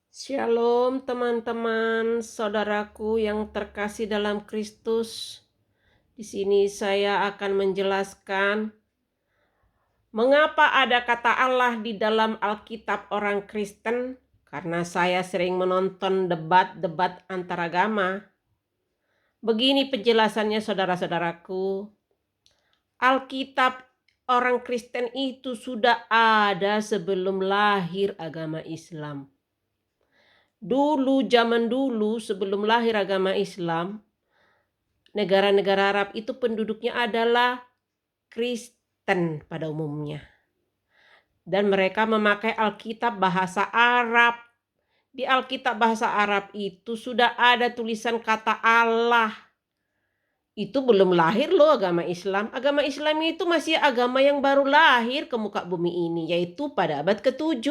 Shalom teman-teman, saudaraku yang terkasih dalam Kristus. Di sini saya akan menjelaskan mengapa ada kata Allah di dalam Alkitab orang Kristen. Karena saya sering menonton debat-debat antaragama. Begini penjelasannya saudara-saudaraku. Alkitab orang Kristen itu sudah ada sebelum lahir agama Islam. Zaman dulu sebelum lahir agama Islam, negara-negara Arab itu penduduknya adalah Kristen pada umumnya. Dan mereka memakai Alkitab bahasa Arab. Di Alkitab bahasa Arab itu sudah ada tulisan kata Allah. Itu belum lahir loh agama Islam. Agama Islam itu masih agama yang baru lahir ke muka bumi ini, yaitu pada abad ke-7.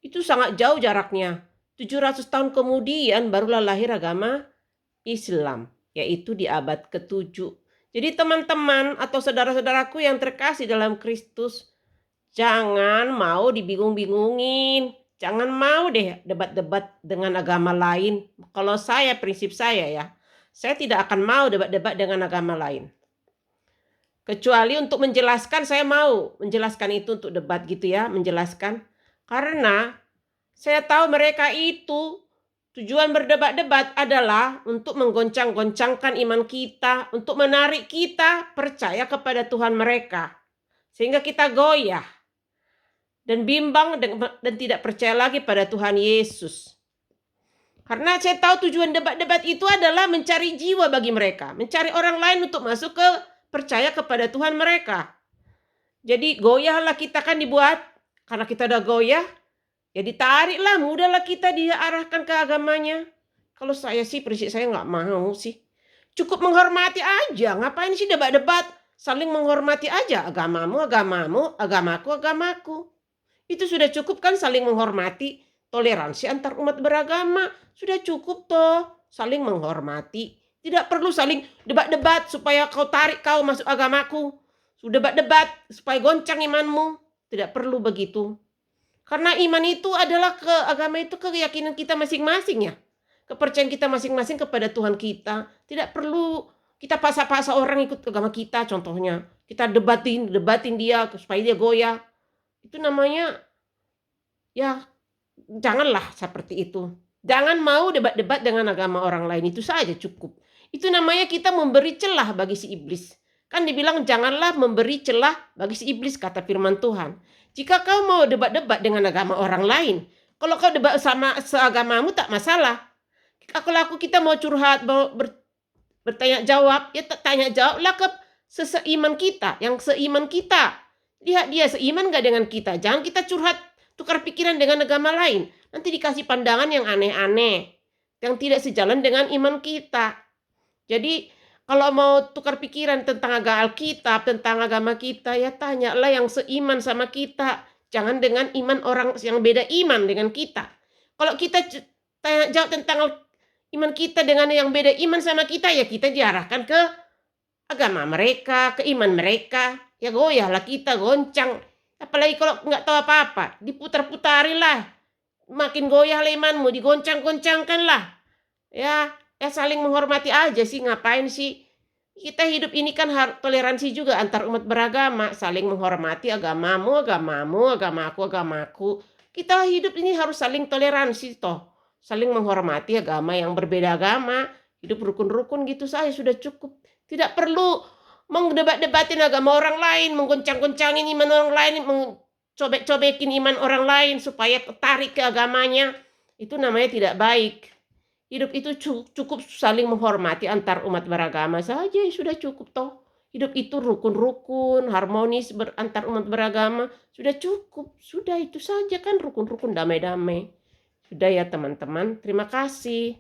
Itu sangat jauh jaraknya. 700 tahun kemudian barulah lahir agama Islam, yaitu di abad ke-7. Jadi teman-teman atau saudara-saudaraku yang terkasih dalam Kristus, jangan mau dibingung-bingungin. Jangan mau deh debat-debat dengan agama lain. Kalau prinsip saya ya, saya tidak akan mau debat-debat dengan agama lain. Kecuali untuk menjelaskan, saya mau menjelaskan itu untuk debat gitu ya, menjelaskan. Karena saya tahu mereka itu tujuan berdebat-debat adalah untuk menggoncang-goncangkan iman kita, untuk menarik kita percaya kepada Tuhan mereka. Sehingga kita goyah dan bimbang dan tidak percaya lagi pada Tuhan Yesus. Karena saya tahu tujuan debat-debat itu adalah mencari jiwa bagi mereka, mencari orang lain untuk masuk ke percaya kepada Tuhan mereka. Jadi goyahlah kita kan dibuat, karena kita udah goyah, ya ditariklah, mudahlah kita diarahkan ke agamanya. Kalau saya sih, prinsip saya nggak mau sih. Cukup menghormati aja. Ngapain sih debat-debat? Saling menghormati aja. Agamamu, agamamu, agamaku, agamaku. Itu sudah cukup kan, saling menghormati. Toleransi antar umat beragama. Sudah cukup toh. Saling menghormati. Tidak perlu saling debat-debat supaya kau tarik kau masuk agamaku. Sudah debat-debat supaya goncang imanmu. Tidak perlu begitu. Karena iman itu adalah agama itu keyakinan kita masing-masing ya. Kepercayaan kita masing-masing kepada Tuhan kita. Tidak perlu kita paksa-paksa orang ikut agama kita contohnya. Kita debatin dia supaya dia goyah. Itu namanya ya janganlah seperti itu. Jangan mau debat-debat dengan agama orang lain, itu saja cukup. Itu namanya kita memberi celah bagi si iblis. Kan dibilang janganlah memberi celah bagi si iblis, kata firman Tuhan. Jika kau mau debat-debat dengan agama orang lain, kalau kau debat sama seagamamu tak masalah. Kalau kita mau curhat, mau bertanya jawab, ya tanya jawablah ke seiman kita, yang seiman kita. Lihat dia seiman gak dengan kita. Jangan kita curhat, tukar pikiran dengan agama lain. Nanti dikasih pandangan yang aneh-aneh, yang tidak sejalan dengan iman kita. Jadi kalau mau tukar pikiran tentang agama Alkitab, tentang agama kita, ya tanyalah yang seiman sama kita. Jangan dengan iman orang yang beda iman dengan kita. Kalau kita tanya jawab tentang iman kita dengan yang beda iman sama kita, ya kita diarahkan ke agama mereka, ke iman mereka. Ya goyahlah kita, goncang. Apalagi kalau nggak tahu apa-apa, diputar-putarilah. Makin goyahlah imanmu, digoncang-goncangkanlah. Ya saling menghormati aja sih, ngapain sih? Kita hidup ini kan toleransi juga antar umat beragama, saling menghormati agamamu, agamamu, agamaku, agamaku. Kita hidup ini harus saling toleransi toh, saling menghormati agama yang berbeda agama, hidup rukun-rukun gitu saja sudah cukup. Tidak perlu mendebat-debatin agama orang lain, menggoncang-goncangin iman orang lain, cobek-cobekin iman orang lain supaya tertarik ke agamanya. Itu namanya tidak baik. Hidup itu cukup saling menghormati antar umat beragama saja, sudah cukup toh. Hidup itu rukun-rukun, harmonis antar umat beragama, sudah cukup. Sudah itu saja kan, rukun-rukun, damai-damai. Sudah ya teman-teman, terima kasih.